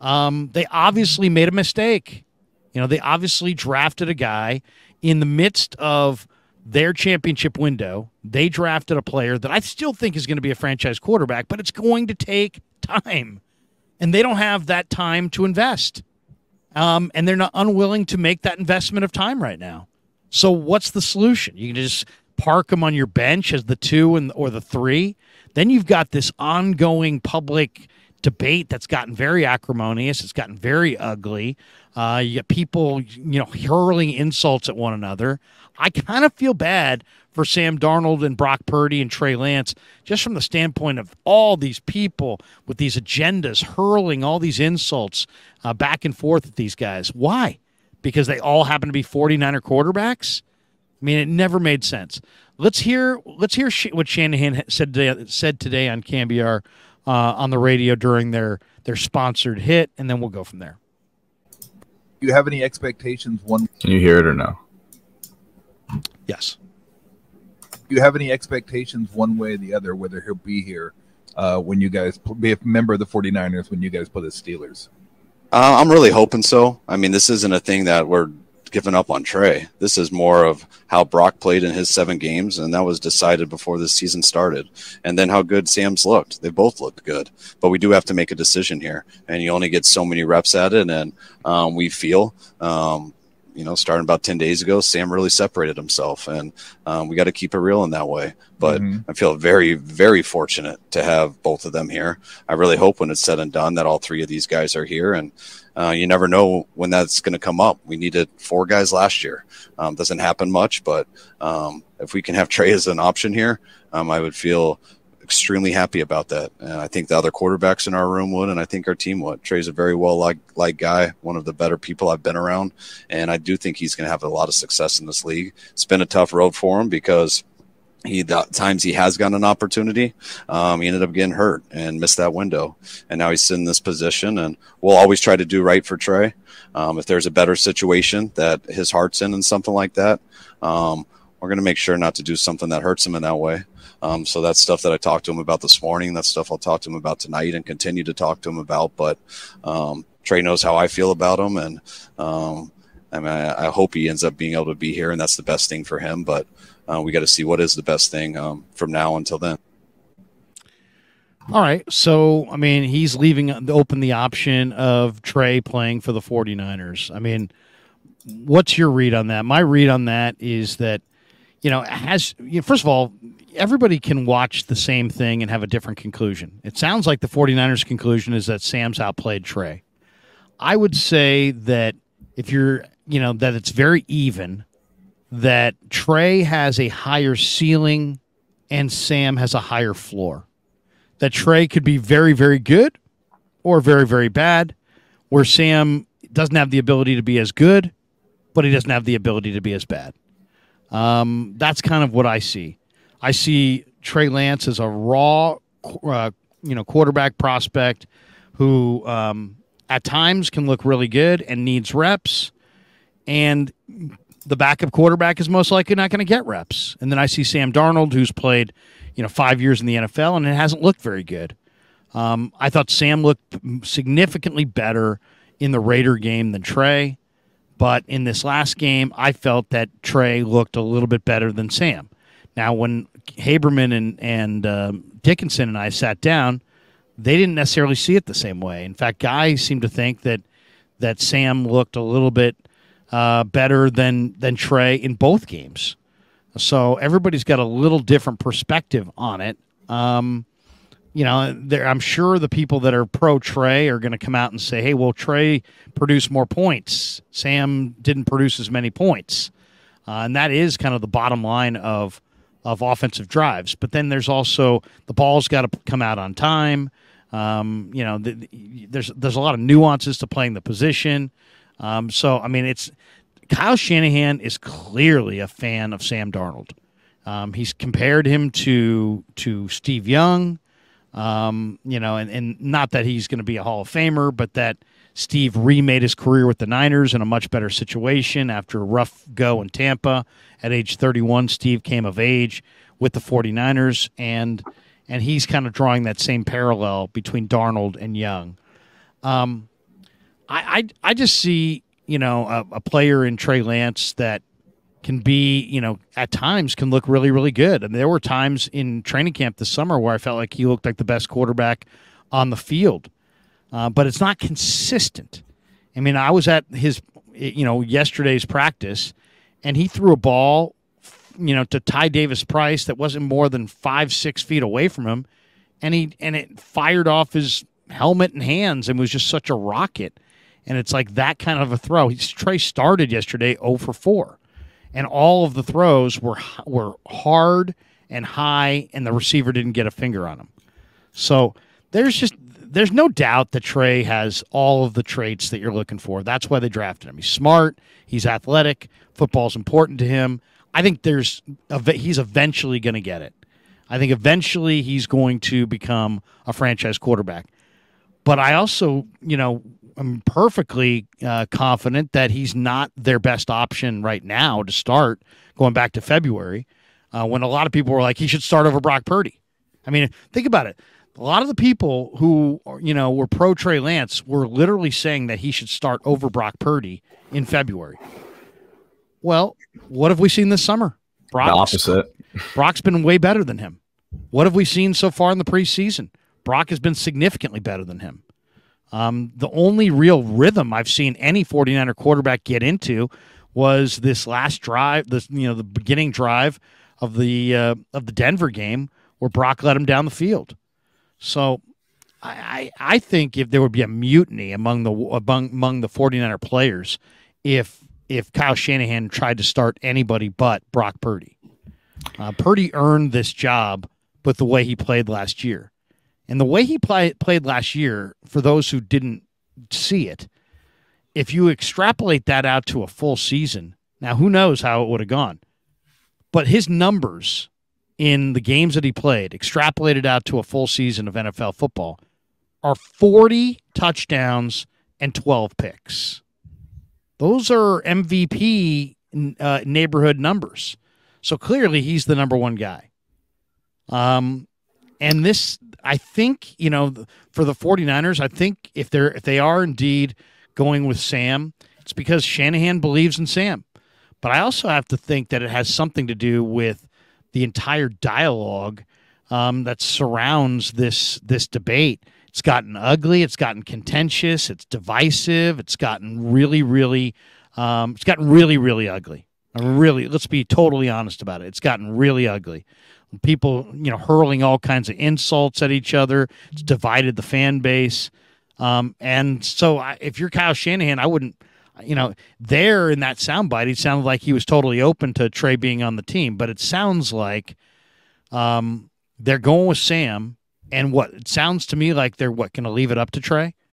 They obviously made a mistake. They obviously drafted a guy in the midst of their championship window. They drafted a player that I still think is going to be a franchise quarterback, but it's going to take time. And they don't have that time to invest. And they're not unwilling to make that investment of time right now. So what's the solution? You can just park them on your bench as the 2 or the 3. Then you've got this ongoing public debate that's gotten very acrimonious. It's gotten very ugly. You get people, hurling insults at one another. I kind of feel bad for Sam Darnold and Brock Purdy and Trey Lance, just from the standpoint of all these people with these agendas hurling all these insults back and forth at these guys. Why? Because they all happen to be 49er quarterbacks? I mean, it never made sense. Let's hear what Shanahan said today on KNBR on the radio during their sponsored hit, and then we'll go from there. Do you have any expectations? Can you hear it or no? Yes. Do you have any expectations one way or the other whether he'll be here when you guys be a member of the 49ers when you guys play the Steelers? I'm really hoping so. I mean, this isn't a thing that we're giving up on Trey. This is more of how Brock played in his 7 games, and that was decided before the season started. And then how good Sam's looked. They both looked good. But we do have to make a decision here, and you only get so many reps at it, and we feel starting about 10 days ago, Sam really separated himself, and we got to keep it real in that way. But I feel very, very fortunate to have both of them here. I really hope when it's said and done that all 3 of these guys are here, and you never know when that's going to come up. We needed 4 guys last year. Doesn't happen much, but if we can have Trey as an option here, I would feel extremely happy about that. And I think the other quarterbacks in our room would, and I think our team would. Trey's a very well-liked guy, one of the better people I've been around, and I do think he's going to have a lot of success in this league. It's been a tough road for him because the times he has gotten an opportunity, he ended up getting hurt and missed that window. And now he's in this position, and we'll always try to do right for Trey. If there's a better situation that his heart's in and something like that, we're going to make sure not to do something that hurts him in that way. So that's stuff that I talked to him about this morning. That's stuff I'll talk to him about tonight and continue to talk to him about. But Trey knows how I feel about him, and I hope he ends up being able to be here, and that's the best thing for him. But we got to see what is the best thing from now until then. All right. So, I mean, he's leaving open the option of Trey playing for the 49ers. I mean, what's your read on that? My read on that is that, first of all, everybody can watch the same thing and have a different conclusion. It sounds like the 49ers' conclusion is that Sam's outplayed Trey. I would say that if that it's very even, that Trey has a higher ceiling and Sam has a higher floor. That Trey could be very, very good or very, very bad, where Sam doesn't have the ability to be as good, but he doesn't have the ability to be as bad. That's kind of what I see. I see Trey Lance as a raw, quarterback prospect who at times can look really good and needs reps, and the backup quarterback is most likely not going to get reps. And then I see Sam Darnold, who's played, 5 years in the NFL, and it hasn't looked very good. I thought Sam looked significantly better in the Raider game than Trey, but in this last game, I felt that Trey looked a little bit better than Sam. Now, when Haberman and Dickinson and I sat down, they didn't necessarily see it the same way. In fact, Guy seemed to think that Sam looked a little bit better than Trey in both games. So everybody's got a little different perspective on it. I'm sure the people that are pro Trey are going to come out and say, hey, well, Trey produced more points. Sam didn't produce as many points. And that is kind of the bottom line of offensive drives. But then there's also the ball's got to come out on time. There's a lot of nuances to playing the position. It's Kyle Shanahan is clearly a fan of Sam Darnold. He's compared him to Steve Young, and not that he's going to be a Hall of Famer, but that Steve remade his career with the Niners in a much better situation after a rough go in Tampa. At age 31, Steve came of age with the 49ers, and he's kind of drawing that same parallel between Darnold and Young. I just see, a player in Trey Lance that can be, at times can look really, really good. And there were times in training camp this summer where I felt like he looked like the best quarterback on the field. But it's not consistent. I mean, I was at his, yesterday's practice, and he threw a ball, to Ty Davis Price that wasn't more than 5-6 feet away from him, and it fired off his helmet and hands and was just such a rocket. And it's like that kind of a throw. Trey started yesterday 0 for 4, and all of the throws were hard and high, and the receiver didn't get a finger on him. So there's no doubt that Trey has all of the traits that you're looking for. That's why they drafted him. He's smart. He's athletic. Football's important to him. I think he's eventually going to get it. I think eventually he's going to become a franchise quarterback. But I also, I'm perfectly confident that he's not their best option right now to start, going back to February, when a lot of people were like, he should start over Brock Purdy. I mean, think about it. A lot of the people who, were pro Trey Lance were literally saying that he should start over Brock Purdy in February. Well, what have we seen this summer? The opposite. Brock's been way better than him. What have we seen so far in the preseason? Brock has been significantly better than him. The only real rhythm I've seen any 49er quarterback get into was this last drive, the beginning drive of the Denver game where Brock led him down the field. So I think if there would be a mutiny among the 49er players if Kyle Shanahan tried to start anybody but Brock Purdy. Purdy earned this job with the way he played last year. And the way he played last year, for those who didn't see it, if you extrapolate that out to a full season, now who knows how it would have gone. But his numbers in the games that he played, extrapolated out to a full season of NFL football, are 40 touchdowns and 12 picks. Those are MVP neighborhood numbers. So clearly he's the number one guy. And this, I think, for the 49ers, I think if they are indeed going with Sam, it's because Shanahan believes in Sam. But I also have to think that it has something to do with the entire dialogue that surrounds this debate. It's gotten ugly. It's gotten contentious. It's divisive. It's gotten really, really ugly. Really, let's be totally honest about it. It's gotten really ugly. People, hurling all kinds of insults at each other. It's divided the fan base. And so if you're Kyle Shanahan, I wouldn't, there in that soundbite, it sounded like he was totally open to Trey being on the team. But it sounds like they're going with Sam. And it sounds to me like they're going to leave it up to Trey?